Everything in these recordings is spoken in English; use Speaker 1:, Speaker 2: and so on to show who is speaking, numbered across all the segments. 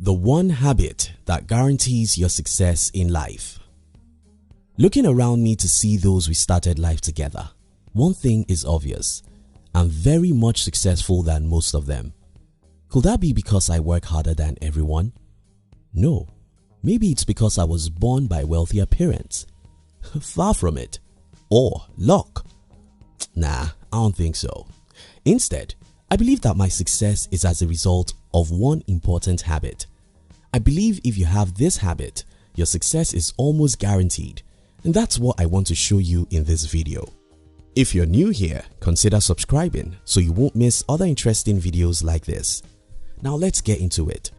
Speaker 1: The one habit that guarantees your success in life. Looking around me to see those we started life together, one thing is obvious: I'm very much successful than most of them. Could that be because I work harder than everyone? No. Maybe it's because I was born by wealthier parents. Far from it. Or luck. Nah, I don't think so. Instead, I believe that my success is as a result of one important habit. I believe if you have this habit, your success is almost guaranteed, and that's what I want to show you in this video. If you're new here, consider subscribing so you won't miss other interesting videos like this. Now let's get into it.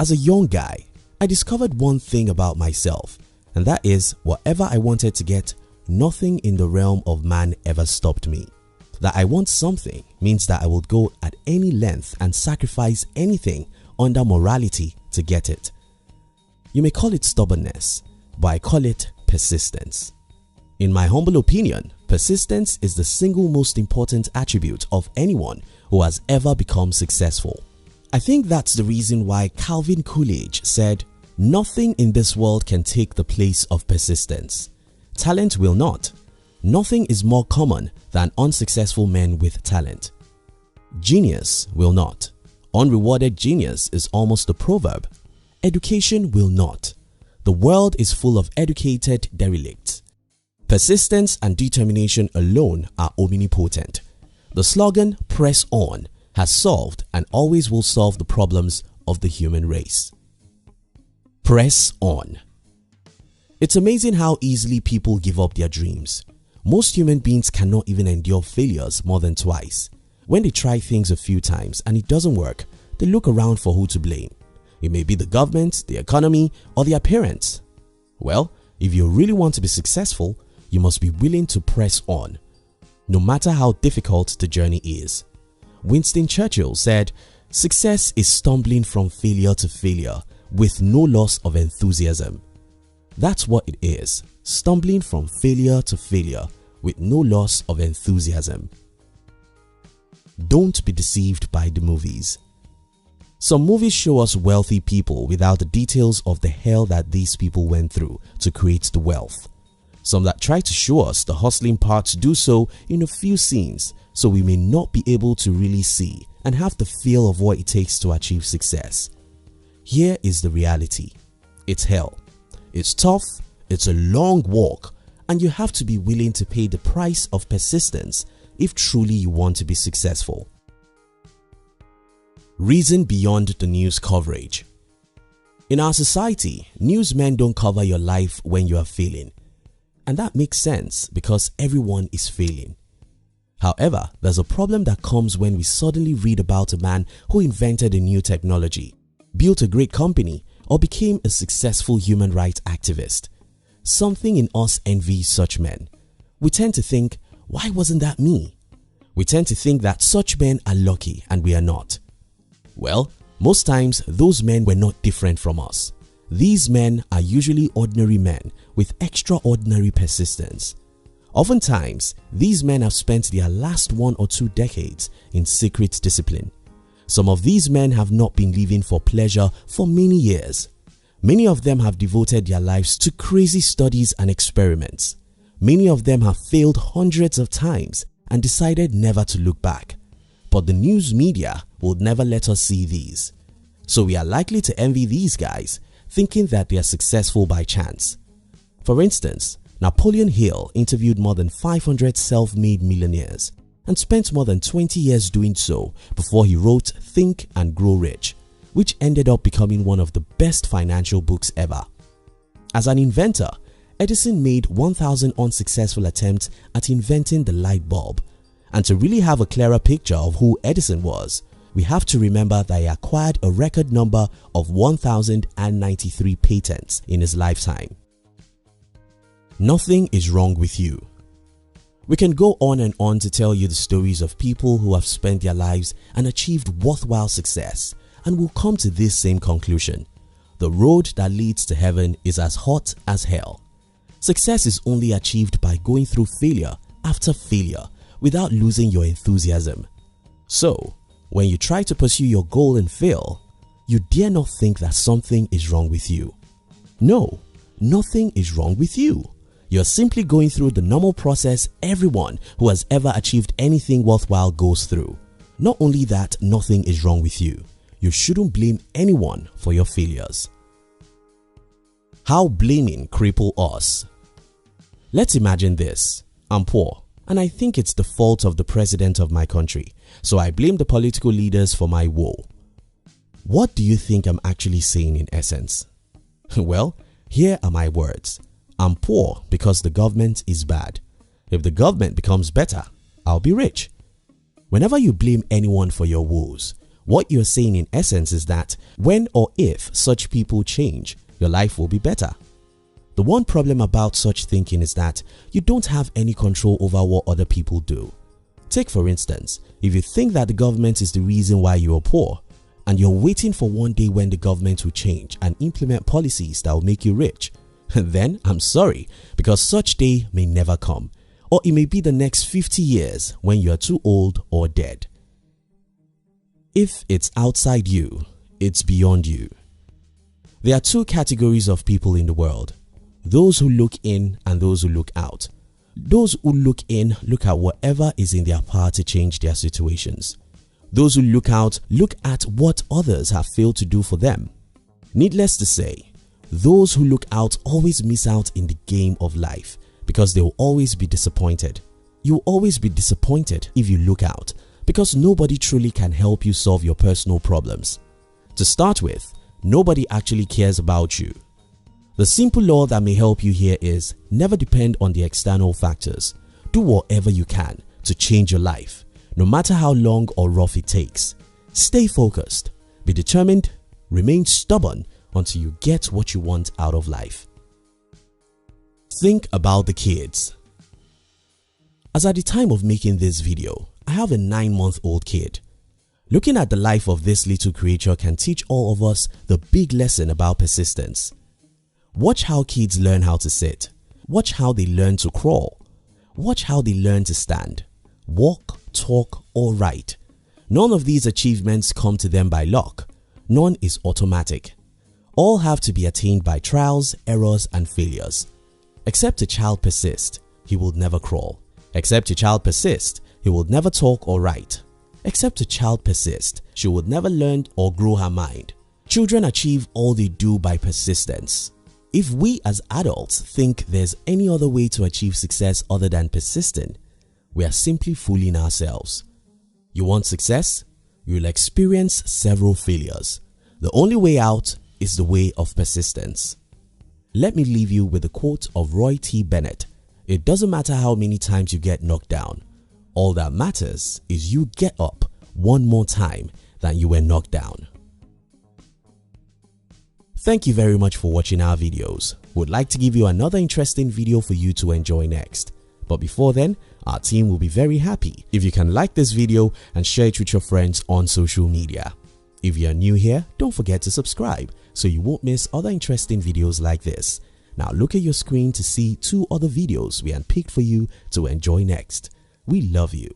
Speaker 1: As a young guy, I discovered one thing about myself, and that is whatever I wanted to get, nothing in the realm of man ever stopped me. That I want something means that I will go at any length and sacrifice anything under morality to get it. You may call it stubbornness, but I call it persistence. In my humble opinion, persistence is the single most important attribute of anyone who has ever become successful. I think that's the reason why Calvin Coolidge said, "Nothing in this world can take the place of persistence. Talent will not. Nothing is more common than unsuccessful men with talent. Genius will not. Unrewarded genius is almost a proverb. Education will not. The world is full of educated derelicts. Persistence and determination alone are omnipotent. The slogan 'Press on' has solved and always will solve the problems of the human race." Press on. It's amazing how easily people give up their dreams. Most human beings cannot even endure failures more than twice. When they try things a few times and it doesn't work, they look around for who to blame. It may be the government, the economy, or their parents. Well, if you really want to be successful, you must be willing to press on, no matter how difficult the journey is. Winston Churchill said, "Success is stumbling from failure to failure with no loss of enthusiasm." That's what it is, stumbling from failure to failure with no loss of enthusiasm. Don't be deceived by the movies. Some movies show us wealthy people without the details of the hell that these people went through to create the wealth. Some that try to show us the hustling parts do so in a few scenes, so we may not be able to really see and have the feel of what it takes to achieve success. Here is the reality. It's hell. It's tough, it's a long walk, and you have to be willing to pay the price of persistence if truly you want to be successful. Reason beyond the news coverage. In our society, newsmen don't cover your life when you are failing. And that makes sense because everyone is failing. However, there's a problem that comes when we suddenly read about a man who invented a new technology, built a great company, or became a successful human rights activist. Something in us envies such men. We tend to think, why wasn't that me? We tend to think that such men are lucky and we are not. Well, most times those men were not different from us. These men are usually ordinary men with extraordinary persistence. Oftentimes, these men have spent their last 1 or 2 decades in secret discipline. Some of these men have not been living for pleasure for many years. Many of them have devoted their lives to crazy studies and experiments. Many of them have failed hundreds of times and decided never to look back. But the news media will never let us see these. So we are likely to envy these guys, thinking that they are successful by chance. For instance, Napoleon Hill interviewed more than 500 self-made millionaires and spent more than 20 years doing so before he wrote Think and Grow Rich, which ended up becoming one of the best financial books ever. As an inventor, Edison made 1,000 unsuccessful attempts at inventing the light bulb. And to really have a clearer picture of who Edison was, we have to remember that he acquired a record number of 1,093 patents in his lifetime. Nothing is wrong with you. We can go on and on to tell you the stories of people who have spent their lives and achieved worthwhile success, and will come to this same conclusion: the road that leads to heaven is as hot as hell. Success is only achieved by going through failure after failure without losing your enthusiasm. So, when you try to pursue your goal and fail, you dare not think that something is wrong with you. No, nothing is wrong with you. You're simply going through the normal process everyone who has ever achieved anything worthwhile goes through. Not only that, nothing is wrong with you. You shouldn't blame anyone for your failures. How blaming cripple us. Let's imagine this. I'm poor and I think it's the fault of the president of my country, so I blame the political leaders for my woe. What do you think I'm actually saying in essence? Well, here are my words. I'm poor because the government is bad. If the government becomes better, I'll be rich. Whenever you blame anyone for your woes, what you're saying in essence is that when or if such people change, your life will be better. The one problem about such thinking is that you don't have any control over what other people do. Take for instance, if you think that the government is the reason why you are poor, and you're waiting for one day when the government will change and implement policies that will make you rich, then I'm sorry, because such day may never come, or it may be the next 50 years when you are too old or dead. If it's outside you, it's beyond you. There are two categories of people in the world. Those who look in and those who look out. Those who look in look at whatever is in their power to change their situations. Those who look out look at what others have failed to do for them. Needless to say, those who look out always miss out in the game of life because they will always be disappointed. You will always be disappointed if you look out because nobody truly can help you solve your personal problems. To start with, nobody actually cares about you. The simple law that may help you here is never depend on the external factors. Do whatever you can to change your life, no matter how long or rough it takes. Stay focused, be determined, remain stubborn until you get what you want out of life. Think about the kids. As at the time of making this video, I have a 9-month-old kid. Looking at the life of this little creature can teach all of us the big lesson about persistence. Watch how kids learn how to sit. Watch how they learn to crawl. Watch how they learn to stand, walk, talk, or write. None of these achievements come to them by luck. None is automatic. All have to be attained by trials, errors, and failures. Except a child persist, he will never crawl. Except a child persist, he will never talk or write. Except a child persist, she will never learn or grow her mind. Children achieve all they do by persistence. If we as adults think there's any other way to achieve success other than persisting, we are simply fooling ourselves. You want success? You'll experience several failures. The only way out is the way of persistence. Let me leave you with a quote of Roy T. Bennett. It doesn't matter how many times you get knocked down. All that matters is you get up one more time than you were knocked down. Thank you very much for watching our videos. We'd like to give you another interesting video for you to enjoy next. But before then, our team will be very happy if you can like this video and share it with your friends on social media. If you are new here, don't forget to subscribe so you won't miss other interesting videos like this. Now look at your screen to see 2 other videos we handpicked for you to enjoy next. We love you.